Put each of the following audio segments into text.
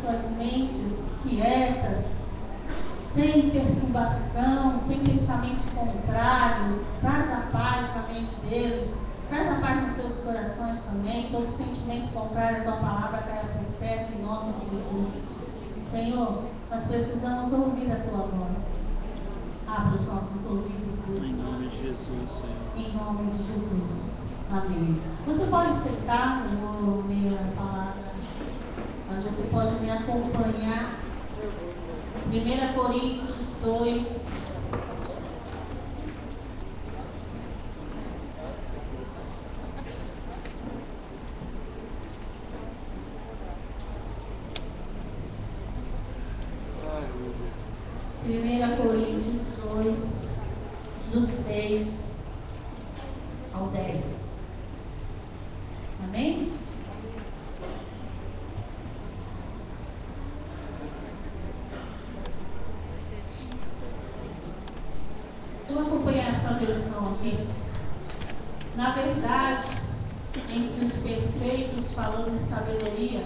suas mentes quietas, sem perturbação, sem pensamentos contrários. Traz a paz na mente deles, traz a paz nos seus corações também. Todo sentimento contrário à tua palavra caia por terra, em nome de Jesus. Senhor, nós precisamos ouvir a tua voz. Abra os nossos ouvidos, Deus. Em nome de Jesus, Senhor. Em nome de Jesus. Amém. Você pode sentar, eu vou ler a palavra, mas você pode me acompanhar. 1 Coríntios 2. Coríntios 2, do 6 ao 10. Amém? Vou acompanhar essa versão aqui. Na verdade, entre os perfeitos falando de sabedoria,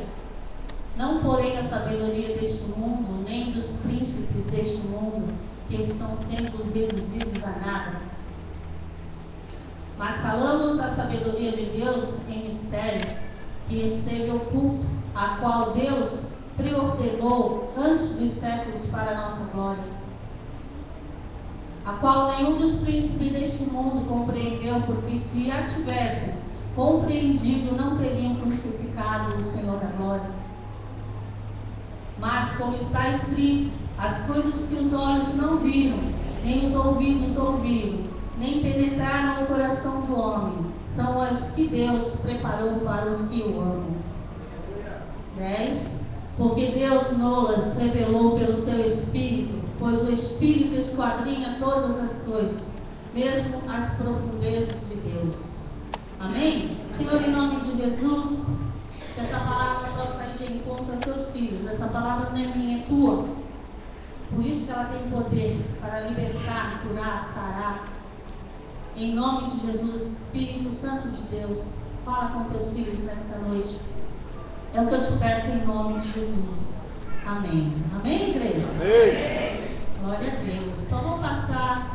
não porém a sabedoria deste mundo, nem dos príncipes deste mundo, que estão sendo reduzidos a nada. Mas falamos da sabedoria de Deus em mistério, que esteve oculto, a qual Deus preordenou antes dos séculos para a nossa glória, a qual nenhum dos príncipes deste mundo compreendeu, porque se a tivessem compreendido, não teriam crucificado o Senhor da glória. Mas, como está escrito, as coisas que os olhos não viram, nem os ouvidos ouviram, nem penetraram no coração do homem, são as que Deus preparou para os que o amam. 10. Porque Deus nolas revelou pelo seu Espírito, pois o Espírito esquadrinha todas as coisas, mesmo as profundezas de Deus. Amém? Senhor, em nome de Jesus, que essa palavra possa ir de encontro aos teus filhos. Essa palavra não é minha, é tua. Por isso que ela tem poder para libertar, curar, sarar. Em nome de Jesus, Espírito Santo de Deus, fala com teus filhos nesta noite. É o que eu te peço em nome de Jesus. Amém. Amém, igreja? Amém. Glória a Deus. Só vou passar.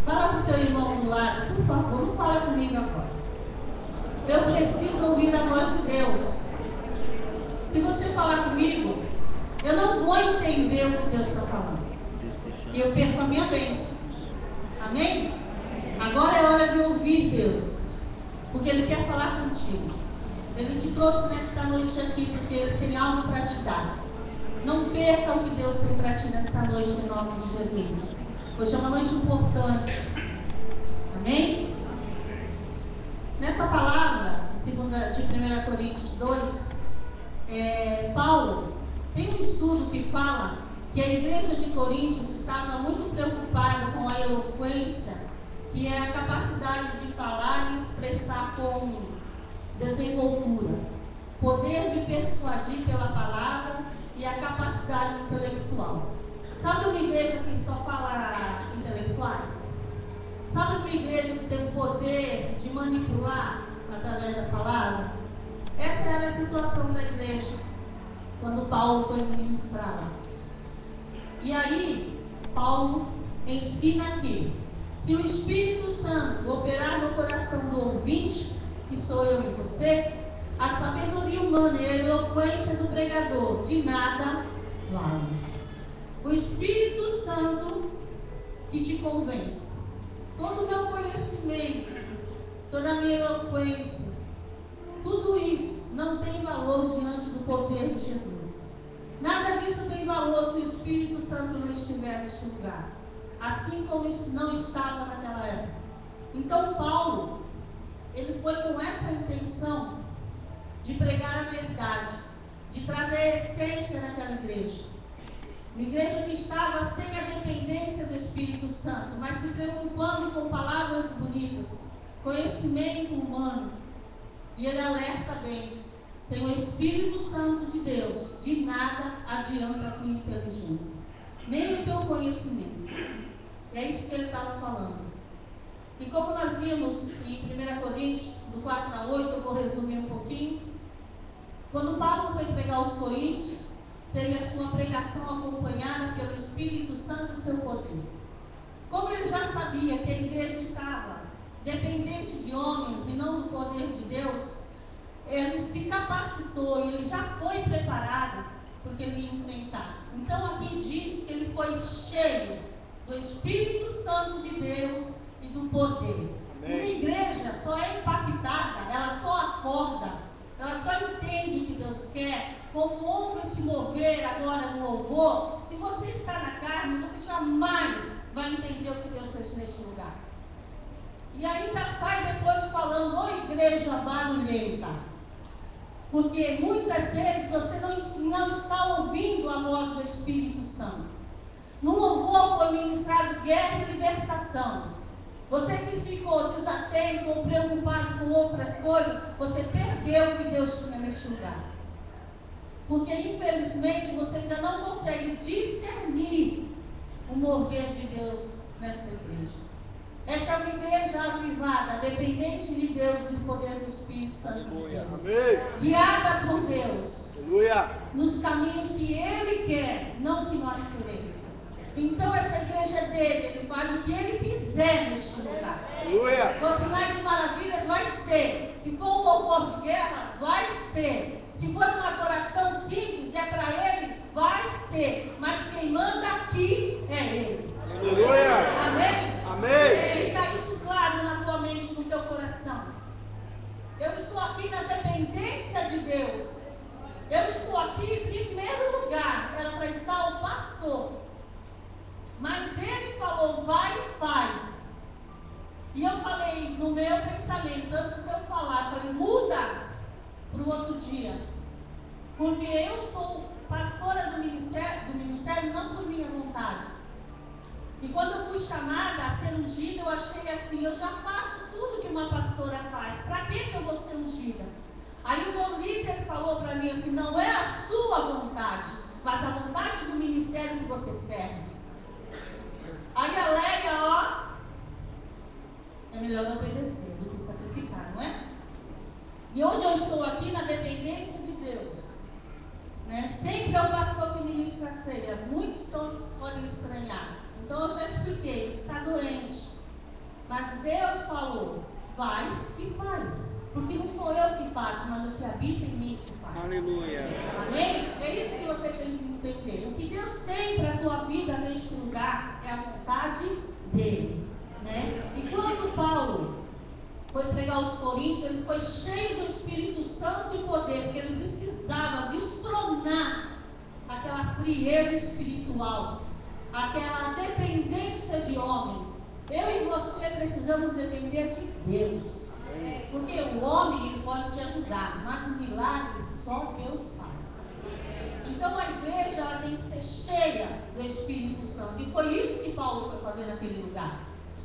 Fala para o teu irmão do lado, por favor, não fala comigo agora. Eu preciso ouvir a voz de Deus. Se você falar comigo, eu não vou entender o que Deus está falando. Eu perco a minha bênção. Amém? Agora é hora de ouvir Deus, porque Ele quer falar contigo. Ele te trouxe nesta noite aqui porque Ele tem algo para te dar. Não perca o que Deus tem para ti nesta noite, em nome de Jesus. Hoje é uma noite importante. Amém? Nessa palavra, de 1 Coríntios 2, Paulo tem um estudo que fala que a igreja de Coríntios estava muito preocupada com a eloquência, que é a capacidade de falar e expressar com desenvoltura, poder de persuadir pela palavra e a capacidade intelectual. Sabe uma igreja que só fala intelectuais? Sabe uma igreja que tem o poder de manipular através da palavra? Essa era a situação da igreja quando Paulo foi ministrar lá. E aí, Paulo ensina aqui: se o Espírito Santo operar no coração do ouvinte, que sou eu e você, a sabedoria humana e a eloquência do pregador de nada vale. O Espírito Santo que te convence. Todo o meu conhecimento, toda a minha eloquência, tudo isso não tem valor diante do poder de Jesus. Nada disso tem valor se o Espírito Santo não estiver neste lugar, assim como isso não estava naquela época. Então Paulo, ele foi com essa intenção de pregar a verdade, de trazer a essência naquela igreja. Uma igreja que estava sem a dependência do Espírito Santo, mas se preocupando com palavras bonitas, conhecimento humano. E ele alerta bem: sem o Espírito Santo de Deus, de nada adianta a tua inteligência, nem o teu conhecimento. É isso que ele estava falando. E como nós vimos em 1 Coríntios, do 4 a 8, eu vou resumir um pouquinho. Quando Paulo foi pregar aos Coríntios, teve a sua pregação acompanhada pelo Espírito Santo e seu poder. Como ele já sabia que a igreja estava dependente de homens e não do poder de Deus, ele se capacitou e ele já foi preparado porque ele ia enfrentar. Então aqui diz que ele foi cheio do Espírito Santo de Deus e do poder. Amém. Uma igreja só é impactada, ela só acorda, ela só entende o que Deus quer, como ouve se mover agora no louvor. Se você está na carne, você jamais vai entender o que Deus fez neste lugar. E ainda sai depois falando, ô igreja barulhenta. Porque muitas vezes você não está ouvindo a voz do Espírito Santo. No louvor foi ministrado guerra e libertação. Você que ficou desatento ou preocupado com outras coisas, você perdeu o que Deus tinha neste lugar. Porque infelizmente você ainda não consegue discernir o mover de Deus nesta igreja. Essa é uma igreja avivada, dependente de Deus e do poder do Espírito Santo de Deus. Amém. Guiada por Deus. Aleluia. Nos caminhos que Ele quer, não que nós queremos. Então essa igreja é dele, Ele faz o que Ele quiser neste lugar. Aleluia. Com sinais e maravilhas vai ser. Se for um louvor de guerra, vai ser. Se for uma adoração simples, é para Ele, vai ser. Mas quem manda aqui é Ele. Aleluia. Amém? Amém. Fica isso claro na tua mente, no teu coração. Eu estou aqui na dependência de Deus. Eu estou aqui, em primeiro lugar, era para estar o pastor. Mas ele falou, vai e faz. E eu falei no meu pensamento, antes de eu falar, eu falei, muda para o outro dia. Porque eu sou pastora do ministério não por minha vontade. E quando eu fui chamada a ser ungida, eu achei assim, eu já faço tudo que uma pastora faz. Para que eu vou ser ungida? Aí o meu líder falou para mim assim, não é a sua vontade, mas a vontade do ministério que você serve. Aí alega, ó, é melhor obedecer do que sacrificar, não é? E hoje eu estou aqui na dependência de Deus. Né? Sempre é o pastor que ministra a ceia. Muitos podem estranhar. Então eu já expliquei, ele está doente. Mas Deus falou, vai e faz. Porque não sou eu que faço, mas o que habita em mim que faz. Aleluia. Amém? É isso que você tem que entender. O que Deus tem para a tua vida neste lugar é a vontade dele. Né? E quando Paulo foi pregar aos Coríntios, ele foi cheio do Espírito Santo e poder, porque ele precisava destronar aquela frieza espiritual, aquela dependência de homens. Eu e você precisamos depender de Deus. Porque o homem ele pode te ajudar, mas o milagre só Deus faz. Então a igreja ela tem que ser cheia do Espírito Santo. E foi isso que Paulo foi fazer naquele lugar.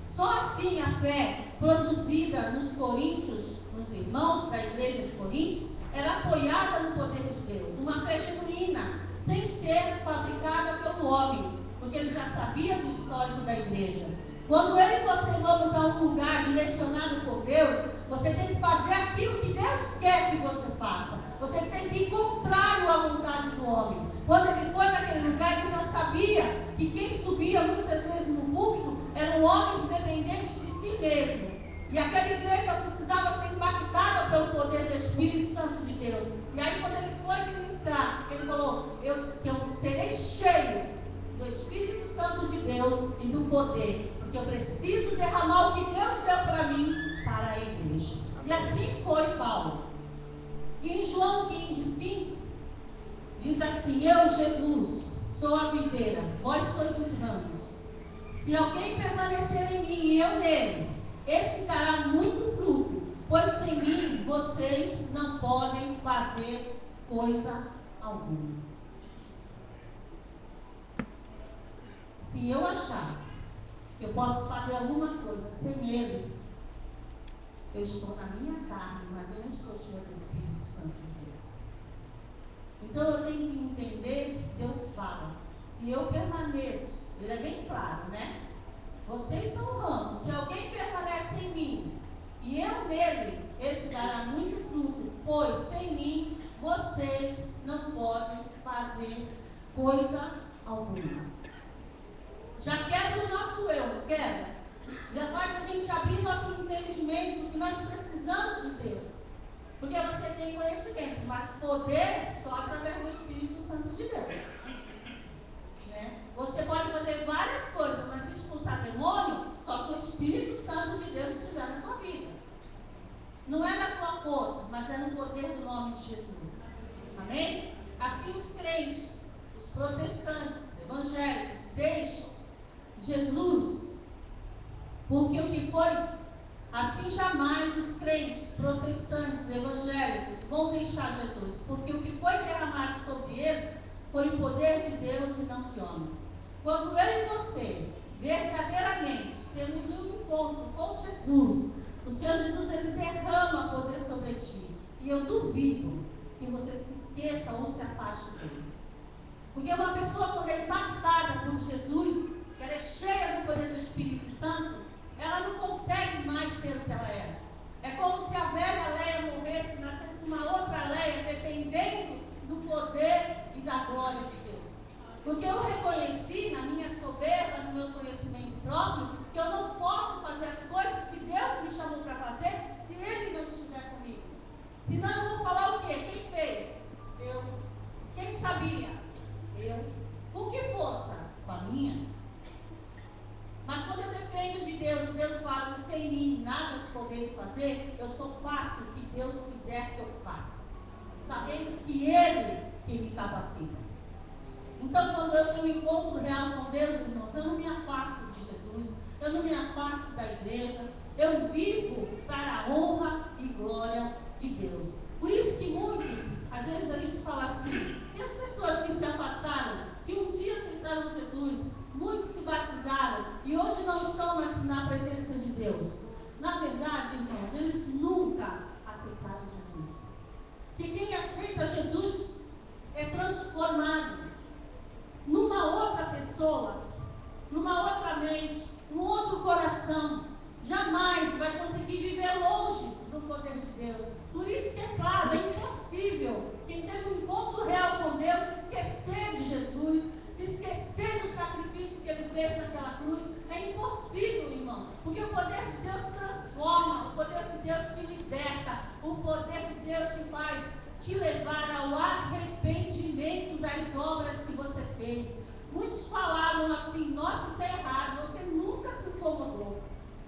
Só assim a fé produzida nos coríntios, nos irmãos da igreja de Coríntios, era apoiada no poder de Deus. Uma fé genuína, sem ser fabricada pelo homem, porque ele já sabia do histórico da igreja. Quando eu e você vamos a um lugar direcionado por Deus, você tem que fazer aquilo que Deus quer que você faça. Você tem que ir contrário à vontade do homem. Quando ele foi naquele lugar, ele já sabia que quem subia muitas vezes no púlpito eram homens dependentes de si mesmo. E aquela igreja precisava ser impactada pelo poder do Espírito Santo de Deus. E aí quando ele foi ministrar, ele falou, eu serei cheio do Espírito Santo de Deus e do poder. Porque eu preciso derramar o que Deus deu para mim, para a igreja. E assim foi Paulo. E em João 15:5, diz assim, eu, Jesus, sou a videira, vós sois os ramos. Se alguém permanecer em mim e eu nele, esse dará muito fruto, pois sem mim vocês não podem fazer coisa alguma. Se eu achar que eu posso fazer alguma coisa sem ele, eu estou na minha carne, mas eu não estou cheia do Espírito Santo de Deus. Então eu tenho que entender, Deus fala, se eu permaneço, ele é bem claro, né? Vocês são ramos, se alguém permanece em mim, e eu nele, esse dará muito fruto, pois sem mim vocês não podem fazer coisa alguma. Já quebra o nosso eu, não quebra? Já faz a gente abrir nosso entendimento que nós precisamos de Deus. Porque você tem conhecimento, mas poder só através do Espírito Santo de Deus. Né? Você pode fazer várias coisas, mas expulsar demônio só se o Espírito Santo de Deus estiver na tua vida. Não é na tua força, mas é no poder do nome de Jesus. Amém? Assim os crentes, os protestantes, evangélicos, deixam Jesus, porque o que foi, assim jamais os crentes, protestantes, evangélicos vão deixar Jesus, porque o que foi derramado sobre eles foi o poder de Deus e não de homem. Quando eu e você verdadeiramente temos um encontro com Jesus, o Senhor Jesus, ele derrama poder sobre ti, e eu duvido que você se esqueça ou se afaste dele. Porque uma pessoa, quando é impactada por Jesus, que ela é cheia do poder do Espírito Santo, ela não consegue mais ser o que ela era. É como se a velha Leia morresse e nascesse uma outra Leia, dependendo do poder e da glória de Deus. Porque eu reconheci na minha soberba, no meu conhecimento próprio, que eu não posso fazer as coisas que Deus me chamou para fazer se Ele não estiver comigo. Senão eu vou falar o quê? Quem fez? Eu. Quem sabia? Eu. Com que força? Com a minha. Mas quando eu dependo de Deus, Deus fala que sem mim nada podeis fazer, eu só faço o que Deus quiser que eu faça, sabendo que Ele que me capacita. Então, quando eu tenho um encontro real com Deus, irmãos, eu não me afasto de Jesus, eu não me afasto da igreja, eu vivo para a honra e glória de Deus. Por isso que muitos, às vezes a gente fala assim, e as pessoas que se afastaram, que um dia aceitaram Jesus, muitos se batizaram e hoje não estão mais na presença de Deus. Na verdade, irmãos, eles nunca aceitaram Jesus. Que quem aceita Jesus é transformado numa outra pessoa, numa outra mente, num outro coração. Jamais vai conseguir viver longe do poder de Deus. Por isso que é claro, é impossível quem teve um encontro real com Deus se esquecer de Jesus, se esquecer do sacrifício que Ele fez naquela cruz. É impossível, irmão, porque o poder de Deus transforma, o poder de Deus te liberta, o poder de Deus te faz te levar ao arrependimento das obras que você fez. Muitos falavam assim, nossa, isso é errado, você nunca se incomodou.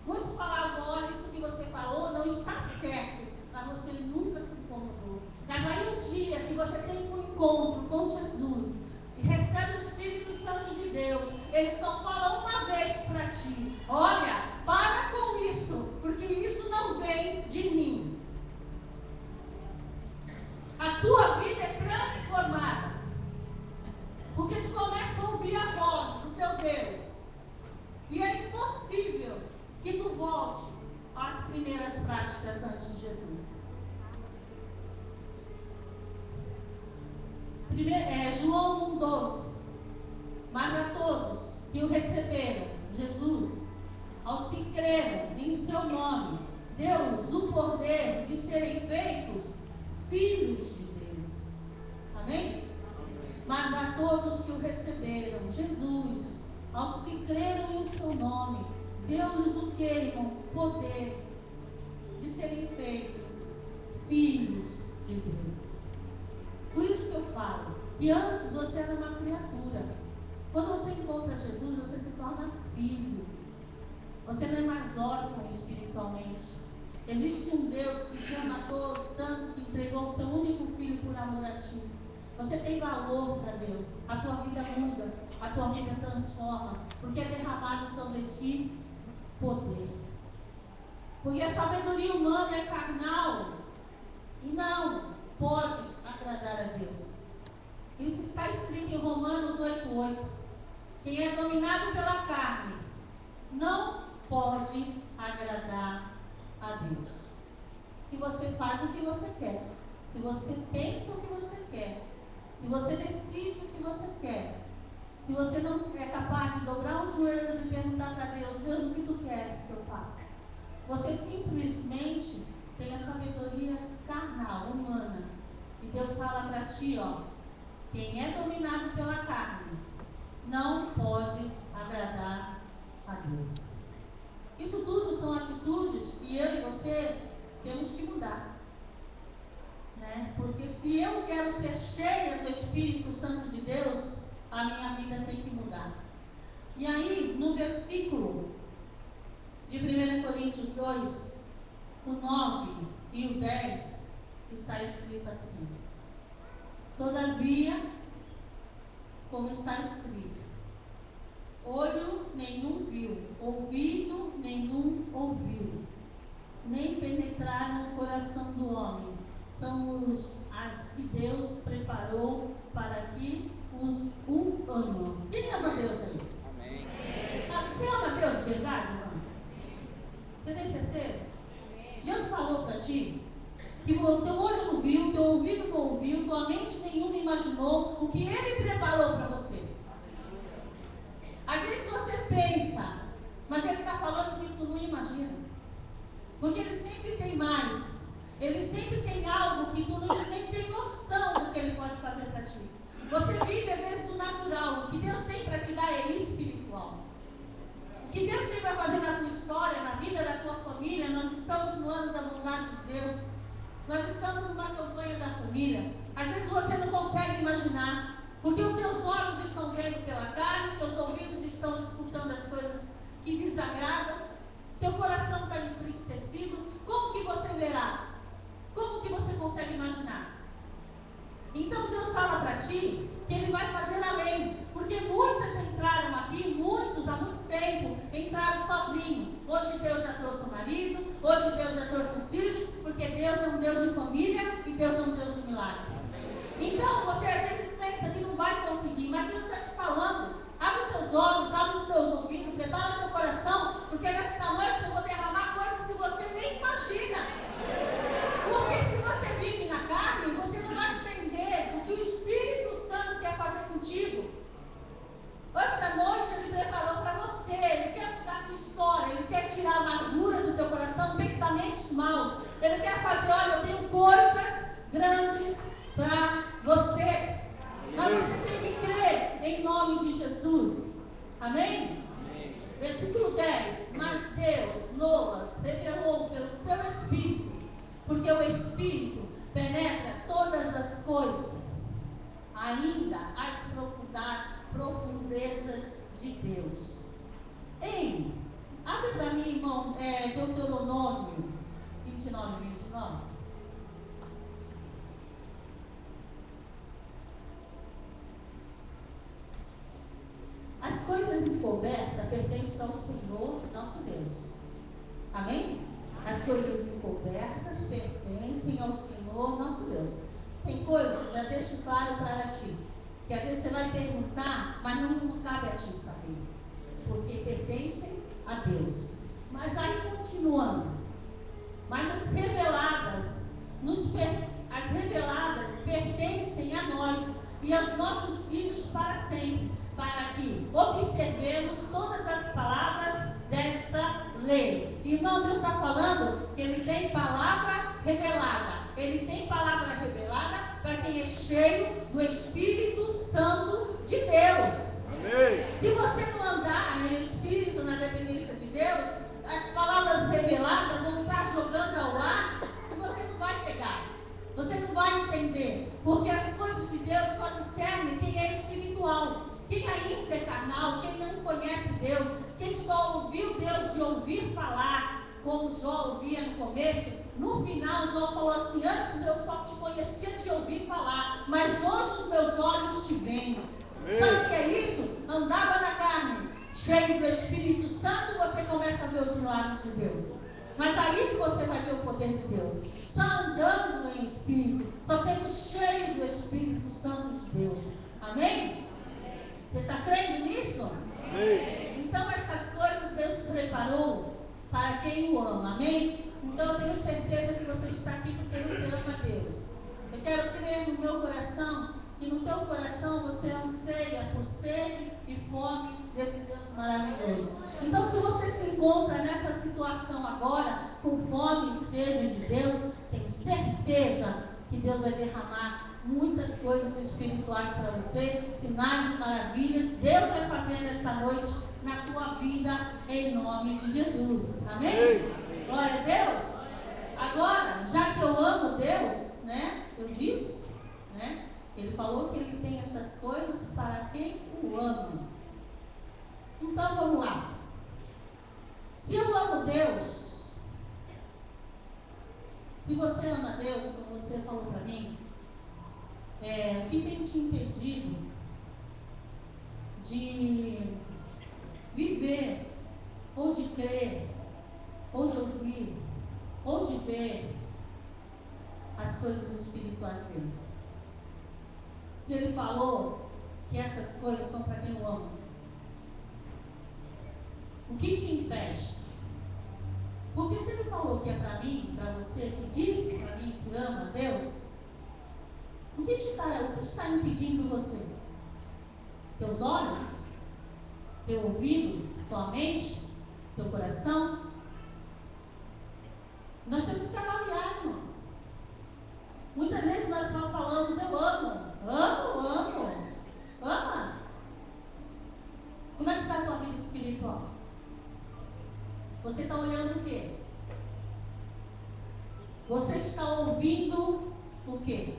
Muitos falavam, olha, isso que você falou não está certo, mas você nunca se incomodou. Mas aí um dia que você tem um encontro com Jesus e recebe o Espírito Santo de Deus, Ele só fala uma vez para ti, olha, para com isso, porque isso não vem de mim. A tua vida é transformada, porque tu começa a ouvir a voz do teu Deus, e é impossível que tu volte às primeiras práticas antes de Jesus. João 1,12. Mas a todos que o receberam, Jesus, aos que creram em seu nome, deu-lhes o poder de serem feitos filhos de Deus. Amém? Mas a todos que o receberam, Jesus, aos que creram em seu nome, deu-lhes o que, irmão? Poder de serem feitos filhos de Deus. Por isso que eu falo que antes você era uma criatura. Quando você encontra Jesus, você se torna filho. Você não é mais órfão espiritualmente. Existe um Deus que te ama tanto que entregou o seu único filho por amor a ti. Você tem valor para Deus. A tua vida muda, a tua vida transforma, porque é derramado sobre ti poder. Porque a sabedoria humana é carnal e não pode agradar a Deus. Isso está escrito em Romanos 8,8. Quem é dominado pela carne não pode agradar a Deus. Se você faz o que você quer, se você pensa o que você quer, se você decide o que você quer, se você não é capaz de dobrar os joelhos e perguntar para Deus, Deus, o que tu queres que eu faça? Você simplesmente tem a sabedoria carnal, humana, E Deus fala para ti, ó, quem é dominado pela carne não pode agradar a Deus. Isso tudo são atitudes que eu e você temos que mudar, né? Porque se eu quero ser cheia do Espírito Santo de Deus, a minha vida tem que mudar. E aí, no versículo de 1 Coríntios 2, o 9 e o 10, está escrito assim: todavia, como está escrito, olho nenhum viu, ouvido nenhum ouviu, nem penetrar no coração do homem, são as que Deus preparou para que os o amam. Quem ama Deus aí? Amém. Você ama Deus de verdade, irmão? Você tem certeza? Deus falou para ti que o teu olho não viu, teu ouvido não ouviu, tua mente nenhuma imaginou o que Ele preparou para você. Às vezes você pensa, mas Ele está falando que tu não imagina. Porque Ele sempre tem mais. Ele sempre tem algo que tu nem tem noção do que Ele pode fazer para ti. Você vive às vezes o natural. O que Deus tem para te dar é espiritual. O que Deus tem para fazer na tua história, na vida da tua família. Nós estamos no ano da bondade de Deus. Nós estamos numa campanha da família. Às vezes você não consegue imaginar, porque os teus olhos estão vendo pela carne, teus ouvidos estão escutando as coisas que desagradam, teu coração está entristecido. Como que você verá? Como que você consegue imaginar? Então Deus fala para ti que Ele vai fazer além, porque muitas entraram aqui, muitos há muito tempo entraram sozinhos. Hoje Deus já trouxe o marido, hoje Deus já trouxe os filhos, porque Deus é um Deus de família e Deus é um Deus de milagre. Então você às vezes pensa que não vai conseguir, mas Deus está te falando. Abre os teus olhos, abre os teus ouvidos, prepara o teu coração, porque nesta noite eu vou derramar coisas que você nem imagina. Porque se você vive na carne, você não vai entender o que o Espírito Santo quer fazer contigo. Esta noite Ele preparou para você. Ele quer mudar a tua história. Ele quer tirar a amargura do teu coração, pensamentos maus. Ele quer fazer, olha, eu tenho coisas grandes para você. Mas você tem que crer em nome de Jesus. Amém? Amém. Versículo 10. Mas Deus nos revelou pelo seu Espírito, porque o Espírito penetra todas as coisas, ainda as profundezas de Deus. Ei, abre para mim, irmão, Deuteronômio 29, 29. As coisas encobertas pertencem ao Senhor, nosso Deus. Amém? As coisas encobertas pertencem ao Senhor, nosso Deus. Tem coisas, já deixo claro para ti, que às vezes você vai perguntar, mas não cabe a ti saber, porque pertencem a Deus. Mas aí continuando, mas as reveladas pertencem a nós e aos nossos filhos para sempre, para que observemos todas as palavras desta lei. Irmão, Deus está falando que Ele tem palavra revelada. Ele tem palavra revelada para quem é cheio do Espírito Santo de Deus. Amém. Se você não andar em Espírito, na dependência de Deus, as palavras reveladas vão estar jogando ao ar e você não vai pegar. Você não vai entender. Porque as coisas de Deus só discernem quem é espiritual. Quem ainda é carnal, quem não conhece Deus, quem só ouviu Deus de ouvir falar, como Jó ouvia no começo, no final Jó falou assim: antes eu só te conhecia de ouvir falar, mas hoje os meus olhos te veem. Sabe o que é isso? Andava na carne, cheio do Espírito Santo, você começa a ver os milagres de Deus. Mas aí que você vai ver o poder de Deus. Só andando em Espírito, só sendo cheio do Espírito Santo de Deus. Amém? Você está crendo nisso? Amém. Então essas coisas Deus preparou para quem o ama. Amém? Então eu tenho certeza que você está aqui porque você ama Deus. Eu quero crer no meu coração, que no teu coração você anseia por sede e fome desse Deus maravilhoso. Então se você se encontra nessa situação agora, com fome e sede de Deus, tenho certeza que Deus vai derramar muitas coisas espirituais para você, sinais e maravilhas. Deus vai fazer nesta noite na tua vida, em nome de Jesus. Amém? Glória a Deus. Agora, já que eu amo Deus, né? Eu disse, né? Ele falou que ele tem essas coisas para quem o ama. Então vamos lá. Se eu amo Deus, se você ama Deus, como você falou para mim, o que tem te impedido de viver, ou de crer, ou de ouvir, ou de ver as coisas espirituais dele? Se ele falou que essas coisas são para quem o ama, o que te impede? Porque se ele falou que é para mim, para você, que disse para mim que ama Deus, o que está impedindo você? Teus olhos? Teu ouvido? Tua mente? Teu coração? Nós temos que avaliar, irmãos. Muitas vezes nós só falamos, eu amo. Ama? Como é que está a tua vida espiritual? Você está olhando o quê? Você está ouvindo o quê?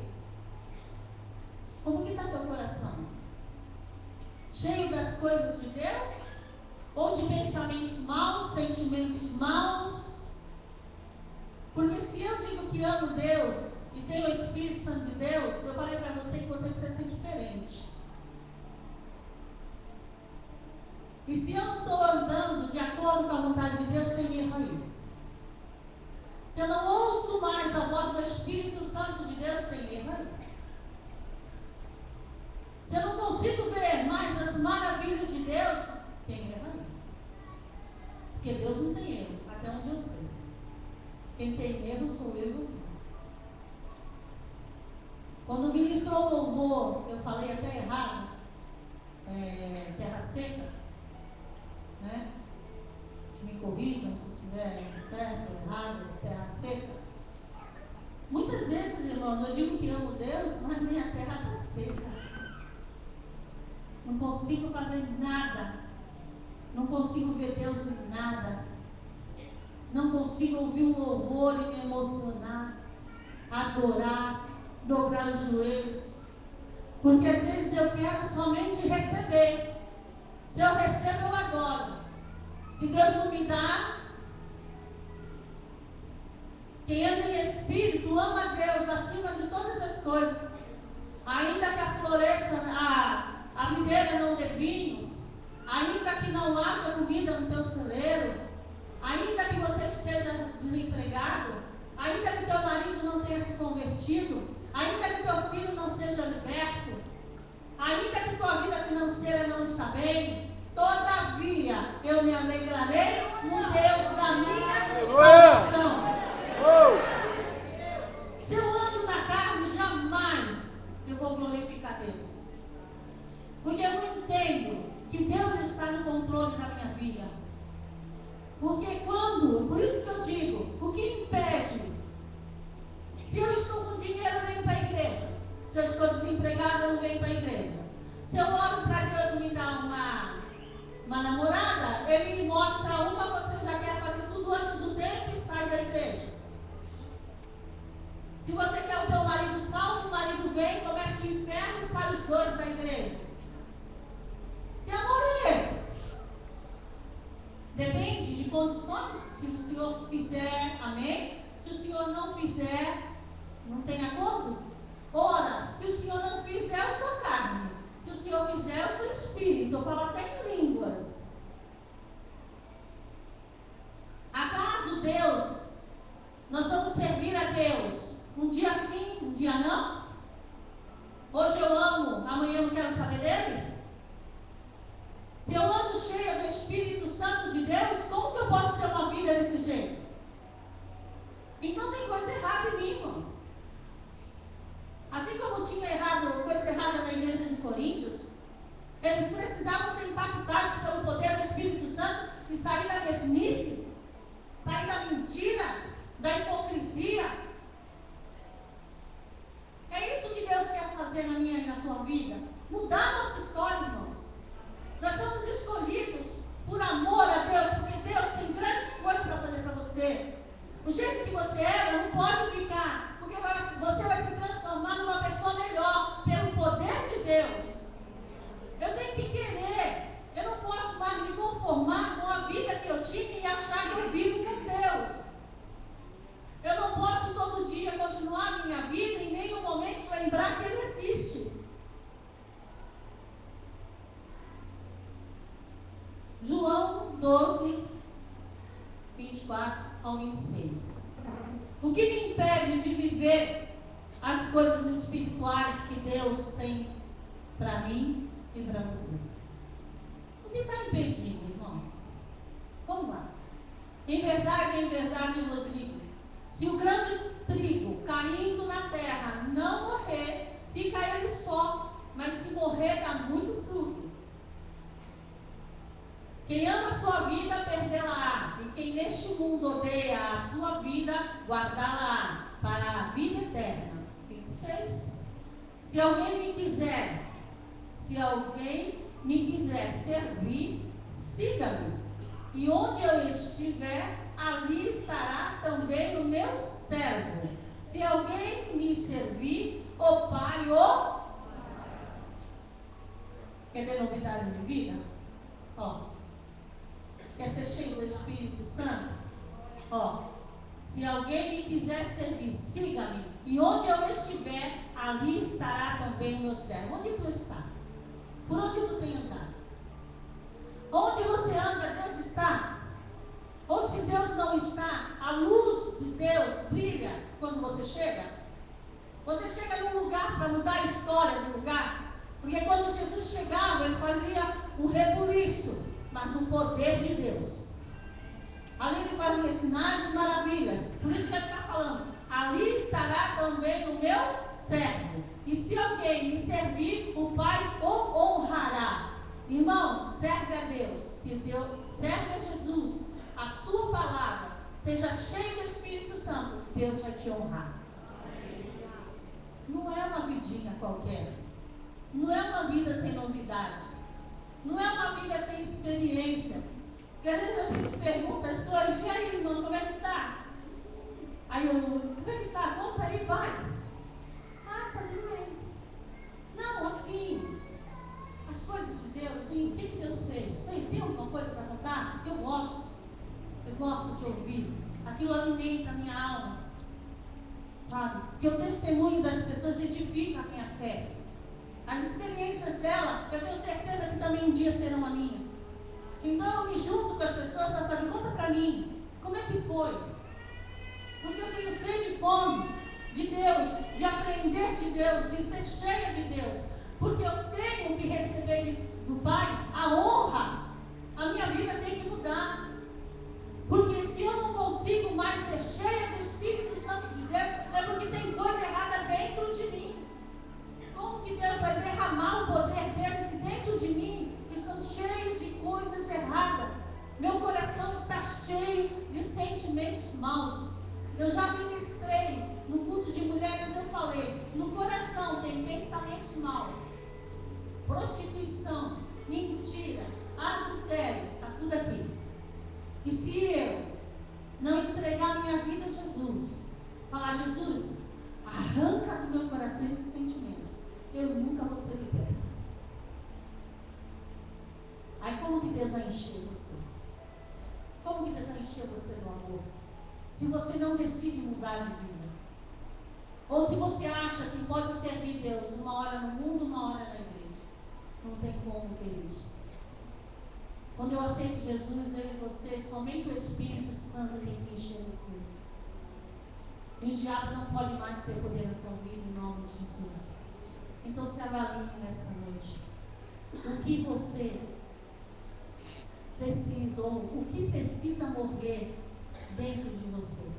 Como que está teu coração? Cheio das coisas de Deus? Ou de pensamentos maus, sentimentos maus? Porque se eu digo que amo Deus e tenho o Espírito Santo de Deus, eu falei para você que você precisa ser diferente. E se eu não estou andando de acordo com a vontade de Deus, tem erro aí. Se eu não ouço mais a voz do Espírito Santo de Deus, tem erro aí. Se eu não consigo ver mais as maravilhas de Deus, tem erro aí. Porque Deus não tem erro, até onde eu sei. Quem tem erro sou eu e você. Quando ministrou o louvor, eu falei até errado, terra seca, né? Me corrijam se estiver certo ou errado, terra seca. Muitas vezes, irmãos, eu digo que amo Deus, mas minha terra está seca. Não consigo fazer nada. Não consigo ver Deus em nada. Não consigo ouvir um louvor e me emocionar, adorar, dobrar os joelhos. Porque às vezes eu quero somente receber. Se eu recebo, eu adoro. Se Deus não me dá, quem anda em espírito ama a Deus acima de todas as coisas. Ainda que a floresça, a videira não dê vinhos, ainda que não haja comida no teu celeiro, ainda que você esteja desempregado, ainda que teu marido não tenha se convertido, ainda que teu filho não seja liberto, ainda que tua vida financeira não está bem, todavia eu me alegrarei no Deus da minha salvação. Se eu ando na carne, jamais eu vou glorificar Deus. Porque eu não entendo que Deus está no controle da minha vida. Porque por isso que eu digo, o que impede? Se eu estou com dinheiro, eu venho para a igreja. Se eu estou desempregada, eu não venho para a igreja. Se eu oro para Deus me dar uma namorada, Ele me mostra uma, você já quer fazer tudo antes do tempo e sai da igreja. Se você quer o teu marido salvo, o marido vem, começa o inferno e sai os dois da igreja. Que amor é esse? Depende de condições. Se o Senhor fizer, amém? Se o Senhor não fizer, não tem acordo? Ora, se o Senhor não fizer, eu sou carne. Se o Senhor fizer, eu sou espírito. Eu falo até em línguas. Acaso Deus, nós vamos servir a Deus um dia sim, um dia não? Hoje eu amo, amanhã eu não quero saber dele? Se eu ando cheia do Espírito Santo de Deus, como que eu posso ter uma vida desse jeito? Então tem coisa errada em mim, irmãos. Assim como tinha coisa errada na igreja de Coríntios, eles precisavam ser impactados pelo poder do Espírito Santo e sair da mesmice, sair da mentira, da hipocrisia. mudar a nossa história, irmãos. Nós somos escolhidos por amor a Deus, porque Deus tem grandes coisas para fazer para você. O jeito que você era não pode ficar, porque você vai se transformar numa pessoa melhor, pelo poder de Deus. Eu tenho que querer. Eu não posso mais me conformar com a vida que eu tinha e achar que eu vivo com Deus. Eu não posso todo dia continuar a minha vida e em nenhum momento lembrar que Ele existe. João 12, 24 ao 26. O que me impede de viver as coisas espirituais que Deus tem para mim e para você? O que está impedindo, irmãos? Vamos lá. Em verdade eu vos digo: se o grande trigo caindo na terra não morrer, fica ele só, mas se morrer, dá muito fruto. Quem ama a sua vida, perdê-la-á, e quem neste mundo odeia a sua vida, guardá-la-á para a vida eterna. 26. Se alguém me quiser servir, siga-me, e onde eu estiver, ali estará também o meu servo. Se alguém me servir, o Pai o... Quer ter novidade de vida? Quer ser cheio do Espírito Santo? Se alguém me quiser servir, siga-me, e onde eu estiver, ali estará também o meu servo. Onde tu está? Por onde tu tem andado? Onde você anda, Deus está? Ou se Deus não está, a luz de Deus brilha quando você chega? Você chega num lugar para mudar a história do lugar? Porque quando Jesus chegava, Ele fazia um rebuliço, mas no poder de Deus. Ali Ele fazia sinais e maravilhas. Por isso que Ele está falando: ali estará também o meu servo. E se alguém me servir, o Pai o honrará. Irmãos, serve a Deus, que Deus serve a Jesus, a sua palavra, seja cheio do Espírito Santo, Deus vai te honrar. Não é uma vidinha qualquer, não é uma vida sem novidade, não é uma vida sem experiência. Porque às vezes a gente pergunta as coisas: e aí, irmão, como é que está? Aí eu, como é que está? Conta aí, vai. Tá tudo bem. Não, assim, as coisas de Deus, assim, o que Deus fez? Tem alguma coisa para contar? Eu gosto de ouvir. Aquilo alimenta a minha alma, sabe? Porque o testemunho das pessoas edifica a minha fé. As experiências dela, eu tenho certeza que também um dia serão a minha. Então eu me junto com as pessoas para saber: conta para mim, como é que foi? Porque eu tenho sede e fome de Deus, de aprender de Deus, de ser cheia de Deus. Porque eu tenho que receber do Pai a honra. A minha vida tem que mudar. Porque se eu não consigo mais ser cheia do Espírito Santo de Deus, é porque tem coisa errada dentro de mim. Como que Deus vai derramar o poder dele se dentro de mim estão cheios de coisas erradas? Meu coração está cheio de sentimentos maus. Eu já ministrei no culto de mulheres, eu falei: no coração tem pensamentos maus, prostituição, mentira, adultério, está tudo aqui. E se eu não entregar minha vida a Jesus, falar: Jesus, arranca do meu coração esses sentimentos, eu nunca vou ser liberta. Aí como que Deus vai encher você? Como que Deus vai encher você do amor? Se você não decide mudar de vida. Ou se você acha que pode servir Deus uma hora no mundo, uma hora na igreja. Não tem como, queridos. Quando eu aceito Jesus, eu e você, somente o Espírito Santo tem que encher você. E o diabo não pode mais ter poder na tua vida, em nome de Jesus. Então se avalie nesta noite. O que você precisa, ou o que precisa morrer dentro de você.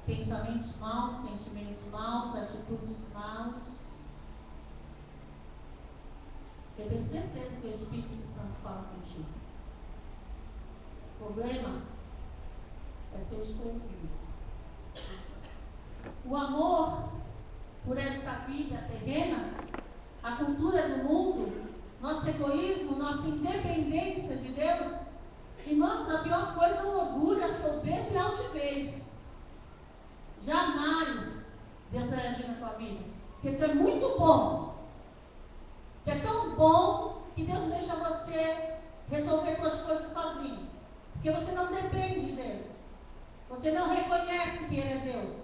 Pensamentos maus, sentimentos maus, atitudes maus. Eu tenho certeza que o Espírito Santo fala contigo. O problema é se eu estou ouvindo. O amor por esta vida terrena a cultura do mundo, nosso egoísmo, nossa independência de Deus, irmãos, a pior coisa é o orgulho, a soberba e a altivez. Jamais Deus vai agir na tua vida, porque tu é muito bom. Tu é tão bom que Deus deixa você resolver suas coisas sozinho, porque você não depende dele, você não reconhece que ele é Deus,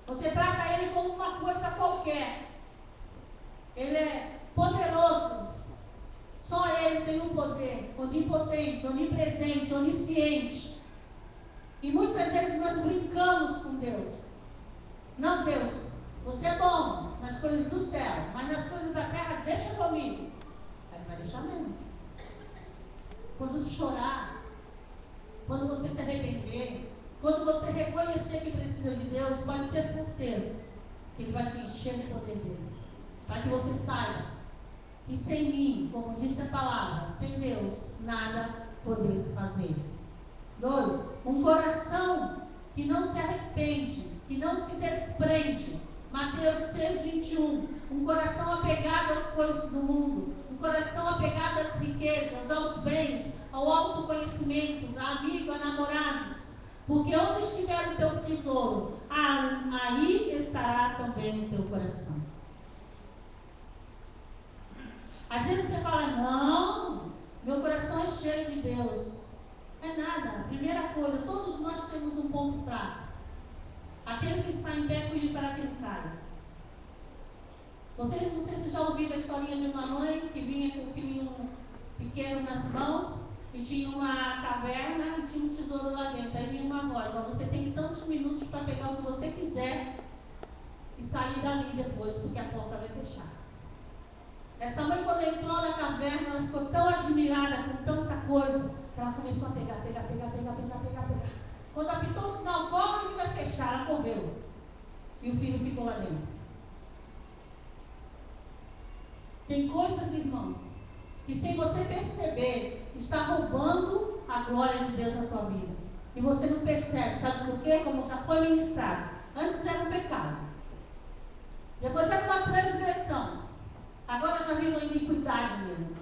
você trata ele como uma coisa qualquer. Ele é poderoso, só ele tem um poder onipotente, onipresente, onisciente. E muitas vezes nós brincamos com Deus. Não, Deus, você é bom nas coisas do céu, mas nas coisas da terra deixa comigo. Aí vai deixar mesmo. Quando tu chorar, quando você se arrepender, quando você reconhecer que precisa de Deus, pode ter certeza que Ele vai te encher do poder dele, para que você saiba que sem mim, como disse a palavra, sem Deus, nada podeis fazer. 2, um coração que não se arrepende, que não se desprende. Mateus 6:21, um coração apegado às coisas do mundo, um coração apegado às riquezas, aos bens, ao autoconhecimento, a amigos, a namorados. Porque onde estiver o teu tesouro, aí estará também o teu coração. Às vezes você fala, não, meu coração é cheio de Deus. É nada. Primeira coisa, todos nós temos um ponto fraco. Aquele que está em pé, cuide para que não caia. Não sei se já ouviram a historinha de uma mãe que vinha com um filhinho pequeno nas mãos e tinha uma caverna e tinha um tesouro lá dentro. Aí vinha uma voz, você tem tantos minutos para pegar o que você quiser e sair dali depois, porque a porta vai fechar. Essa mãe, quando entrou na caverna, ela ficou tão admirada com tanta coisa que ela começou a pegar. Quando apitou o sinal, corre que vai fechar, ela correu. E o filho ficou lá dentro. Tem coisas, irmãos, que sem você perceber, está roubando a glória de Deus na tua vida. E você não percebe, sabe por quê? Como já foi ministrado. Antes era um pecado. Depois era uma transgressão. Agora já virou iniquidade mesmo.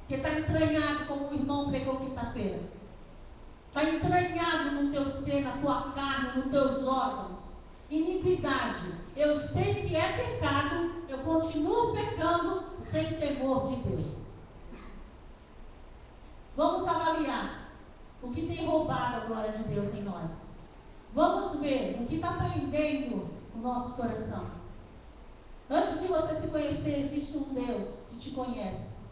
Porque está entranhado, como o irmão pregou quinta-feira. Está entranhado no teu ser, na tua carne, nos teus órgãos. Iniquidade. Eu sei que é pecado, eu continuo pecando sem temor de Deus. Vamos avaliar o que tem roubado a glória de Deus em nós. Vamos ver o que está prendendo o nosso coração. Antes de você se conhecer, existe um Deus que te conhece.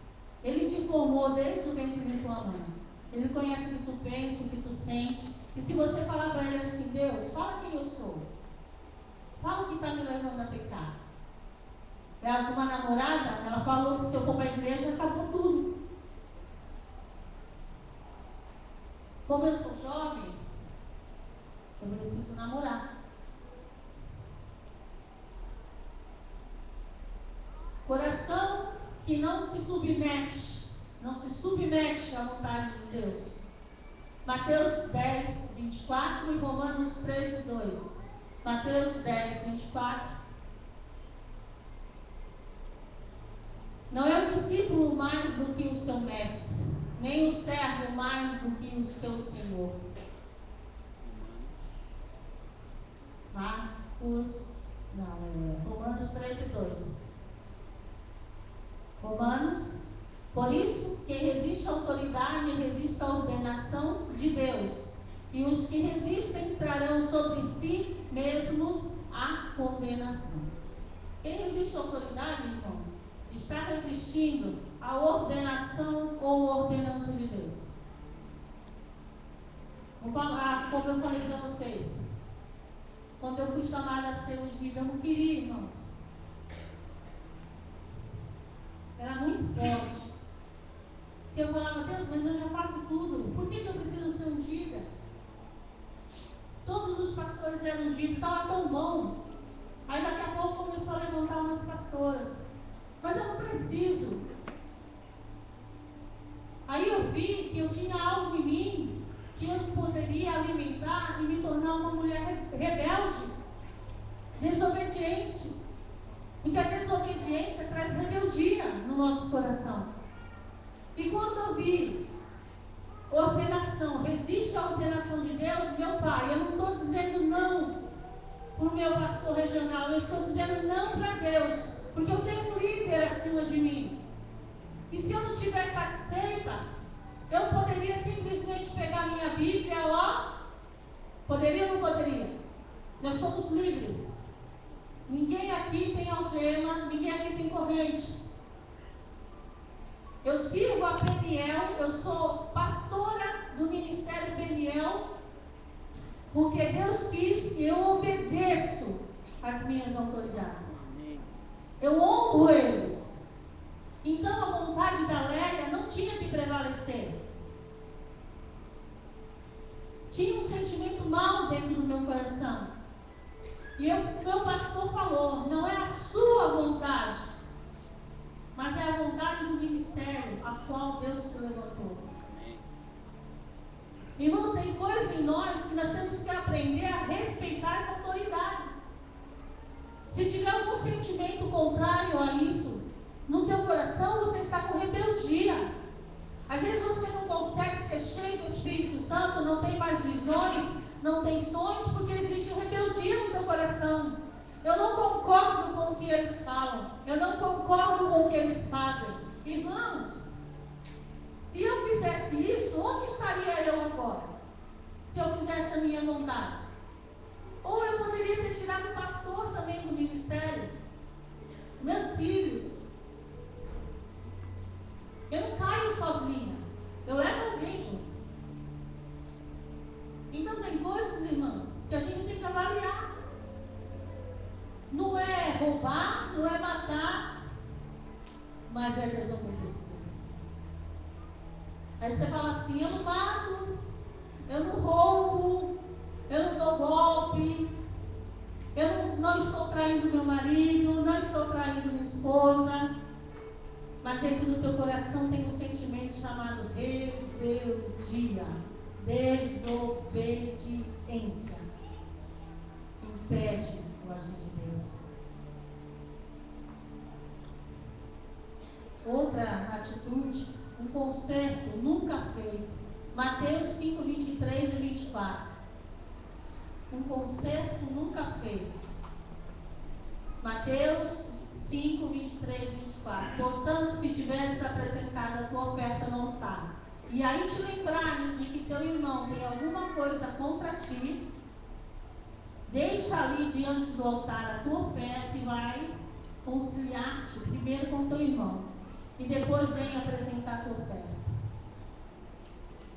Ele te formou desde o ventre de tua mãe. Ele conhece o que tu pensa, o que tu sente. E se você falar para ele assim, Deus, fala quem eu sou. Fala o que está me levando a pecar. Ela, com uma namorada, ela falou que se eu for para a igreja, acabou tudo. Como eu sou jovem, eu preciso namorar. Coração que não se submete à vontade de Deus. Mateus 10, 24 e Romanos 13, 2. Mateus 10, 24. Não é o discípulo mais do que o seu mestre, nem o servo mais do que o seu senhor. Romanos 13, 2. Romanos, por isso, quem resiste à autoridade resiste à ordenação de Deus, e os que resistem trarão sobre si mesmos a condenação. Quem resiste à autoridade, então, está resistindo à ordenação ou ordenança de Deus. Vou falar, como eu falei para vocês, quando eu fui chamada a ser ungida, eu não queria, irmãos. Era muito forte. Eu falava, Deus, mas eu já faço tudo. Por que eu preciso ser ungida? Todos os pastores eram ungidos, estava tão bom. Aí daqui a pouco começou a levantar umas pastoras. Mas eu não preciso. Aí eu vi que eu tinha algo em mim que eu poderia alimentar e me tornar uma mulher rebelde, desobediente. Porque a desobediência desobediência traz rebeldia no nosso coração. E quando eu vi ordenação, resiste à ordenação de Deus, meu pai, eu não estou dizendo não para o meu pastor regional, eu estou dizendo não para Deus, porque eu tenho um líder acima de mim. E se eu não estiver satisfeita, eu poderia simplesmente pegar minha Bíblia, poderia ou não poderia? Nós somos livres. Ninguém aqui tem algema, ninguém aqui tem corrente. Eu sirvo a Peniel, eu sou pastora do Ministério Peniel, porque Deus quis e eu obedeço às minhas autoridades. Eu honro eles. Então a vontade da Lélia não tinha que prevalecer. Tinha um sentimento mau dentro do meu coração. E meu pastor falou, não é a sua vontade, mas é a vontade do ministério a qual Deus te levantou. Irmãos, tem coisas em nós que nós temos que aprender a respeitar as autoridades. Se tiver algum sentimento contrário a isso no teu coração, você está com rebeldia. Às vezes você não consegue ser cheio do Espírito Santo, não tem mais visões, não tem sonhos, porque existe rebeldia no teu coração. Eu não concordo com o que eles falam, eu não concordo com o que eles fazem. Irmãos, se eu fizesse isso, onde estaria eu agora? Se eu fizesse a minha vontade? Ou eu poderia ter tirado o pastor também do ministério, meus filhos. Eu não caio sozinha, eu levo alguém junto. Então tem coisas, irmãos, que a gente tem que avaliar. Não é roubar, não é matar, mas é desobedecer. Aí você fala assim, eu não mato, eu não roubo, eu não dou golpe, eu não estou traindo meu marido, não estou traindo minha esposa. Mas dentro do teu coração tem um sentimento chamado rebeldia, desobediência. Impede o agir de Deus. Outra atitude, um conserto nunca feito. Mateus 5, 23 e 24. Um conserto nunca feito. Mateus 5, 23 e 24. Portanto, se tiveres apresentado a tua oferta no altar, e aí te lembrares de que teu irmão tem alguma coisa contra ti, deixa ali diante do altar a tua oferta e vai conciliar-te primeiro com teu irmão, e depois vem apresentar a tua oferta.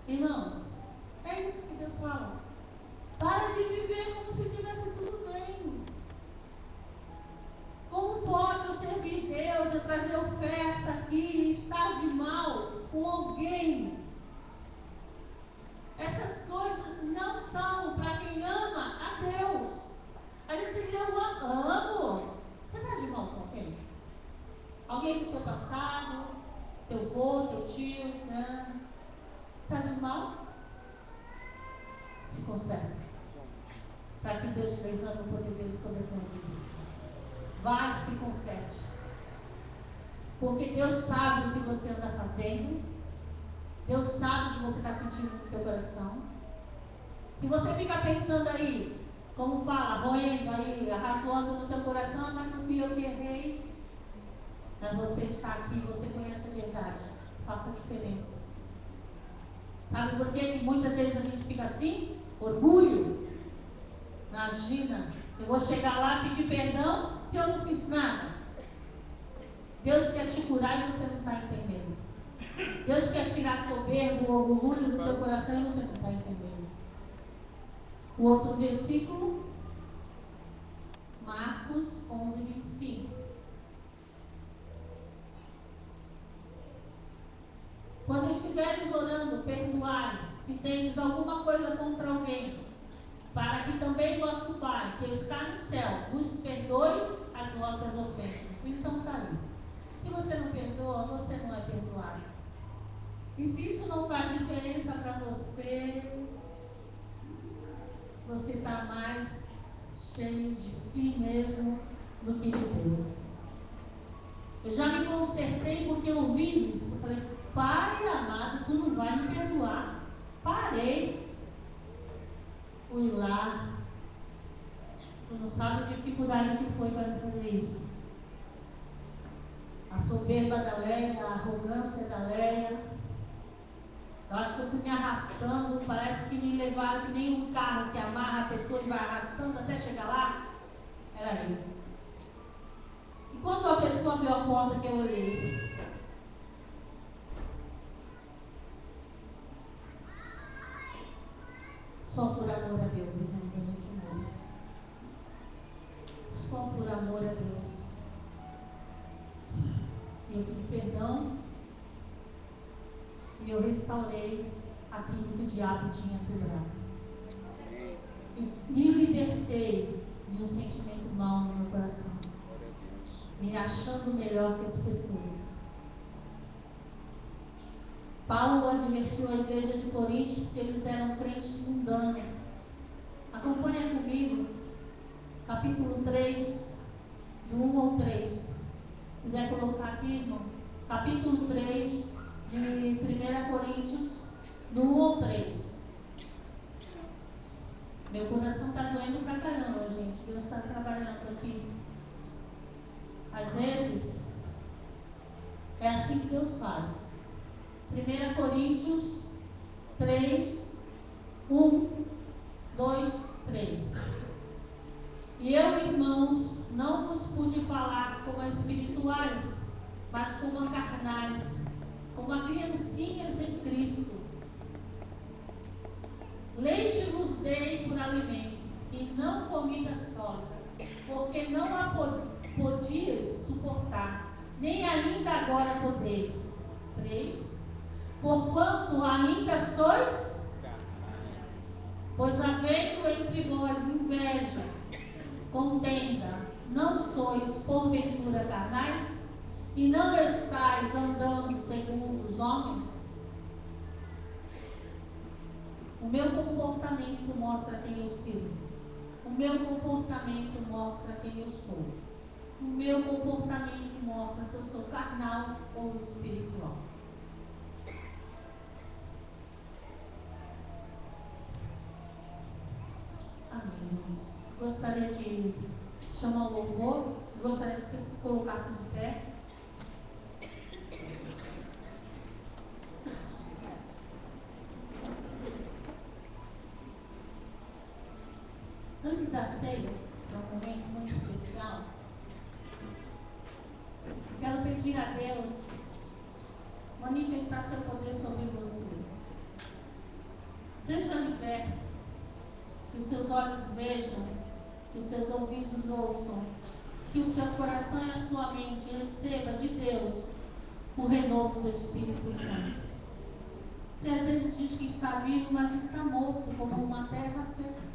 Irmãos, é isso que Deus fala. Para de viver como se tivesse tudo bem. Como pode eu servir Deus, eu trazer oferta aqui e estar de mal com alguém? Essas coisas não são para quem ama a Deus. Às vezes eu amo. Você está de mal com alguém? Alguém do teu passado, teu avô, teu tio, né? Está de mal? Se conserva. Para que Deus derrame o poder dele sobre a tua vida. Vai, se conserte. Porque Deus sabe o que você anda fazendo. Deus sabe o que você está sentindo no teu coração. Se você fica pensando aí, como fala, roendo aí, arrazoando no teu coração, mas não fui eu que errei. Mas você está aqui, você conhece a verdade. Faça a diferença. Sabe por que muitas vezes a gente fica assim? Orgulho. Imagina, eu vou chegar lá e pedir perdão se eu não fiz nada. Deus quer te curar e você não está entendendo. Deus quer tirar soberbo ou orgulho do teu coração e você não está entendendo. O outro versículo, Marcos 11, 25. Quando estiveres orando, perdoai, se tendes alguma coisa contra alguém, para que também vosso Pai, que está no céu, vos perdoe as vossas ofensas. Então está aí. Se você não perdoa, você não é perdoado. E se isso não faz diferença para você, você está mais cheio de si mesmo do que de Deus. Eu já me consertei porque eu ouvi isso. Eu falei, Pai amado, tu não vai me perdoar. Parei. Fui lá. Tu não sabe a dificuldade que foi para fazer isso. A soberba da Leia, a arrogância da Leia. Eu acho que eu fui me arrastando. Parece que me levaram que nem um carro que amarra a pessoa e vai arrastando até chegar lá. Era eu. E quando a pessoa abriu a porta que eu olhei, só por amor a Deus, irmãos, a gente morre. Só por amor a Deus. E eu pedi perdão e eu restaurei aquilo que o diabo tinha quebrado. E me libertei de um sentimento mau no meu coração, me achando melhor que as pessoas. Paulo advertiu a igreja de Corinto porque eles eram crentes mundanos. Acompanha comigo, capítulo 3, do 1 ao 3. Se quiser colocar aqui, irmão, capítulo 3 de 1 Coríntios, do 1 ao 3. Meu coração está doendo pra caramba, gente. Deus está trabalhando aqui. Às vezes, é assim que Deus faz. 1 Coríntios 3, 1, 2, 3. E eu, irmãos, não vos pude falar como a espirituais, mas como a carnais, como a criancinhas em Cristo. Leite vos dei por alimento, e não comida sólida, porque não a podias suportar, nem ainda agora podeis. 3. Porquanto ainda sois, pois havendo entre vós inveja, contenda, não sois porventura carnais, e não estáis andando segundo os homens? O meu comportamento mostra quem eu sirvo. O meu comportamento mostra quem eu sou. O meu comportamento mostra se eu sou carnal ou espiritual. Amém, irmãos. Gostaria de chamar o louvor. Gostaria que você se colocasse de pé. Antes da ceia, que é um momento muito especial, quero pedir a Deus manifestar seu poder sobre você. Seja liberto, que os seus olhos vejam, que os seus ouvidos ouçam, que o seu coração e a sua mente receba de Deus o renovo do Espírito Santo. Você às vezes diz que está vivo, mas está morto, como uma terra seca.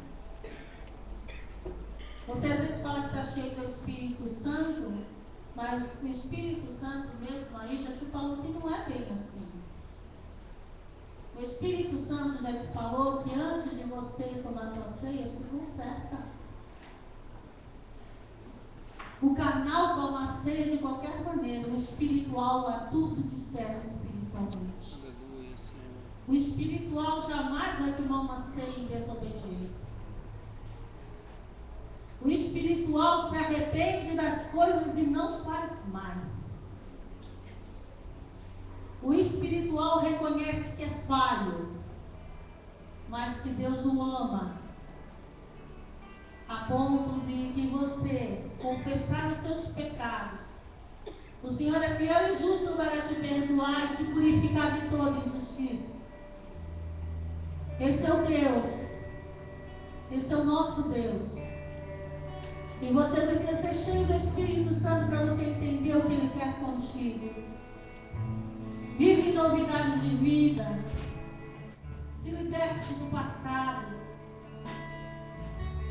Você às vezes fala que está cheio do Espírito Santo, mas o Espírito Santo mesmo aí já te falou que não é bem assim. O Espírito Santo já te falou que antes de você tomar a tua ceia, se conserta. O carnal toma a ceia de qualquer maneira, o espiritual a tudo disser espiritualmente. O espiritual jamais vai tomar uma ceia em desobediência. O espiritual se arrepende das coisas e não faz mais. O espiritual reconhece que é falho, mas que Deus o ama, a ponto de que você confessar os seus pecados. O Senhor é fiel e justo para te perdoar e te purificar de toda injustiça. Esse é o Deus, esse é o nosso Deus. E você precisa ser cheio do Espírito Santo para você entender o que Ele quer contigo. Vive novidade de vida. Se liberte do passado.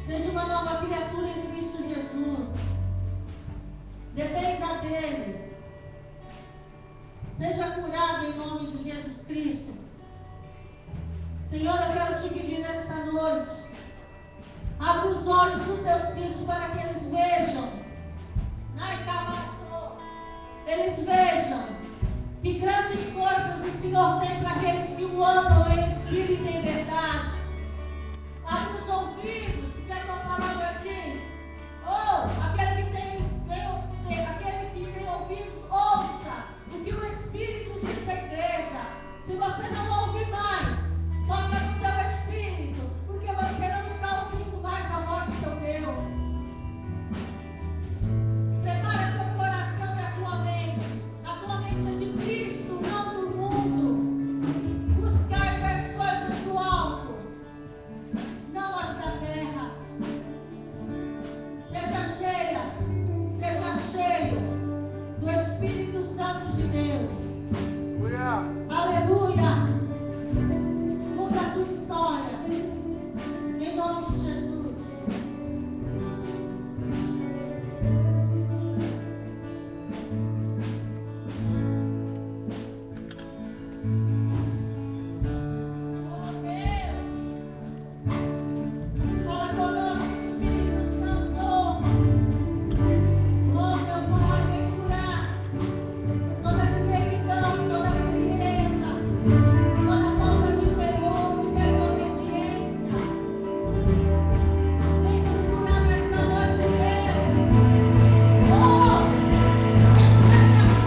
Seja uma nova criatura em Cristo Jesus. Dependa dEle. Seja curado em nome de Jesus Cristo. Senhor, eu quero te pedir nesta noite. Abre os olhos dos teus filhos para que eles vejam. eles vejam que grandes coisas o Senhor tem para aqueles que o amam em espírito e em verdade.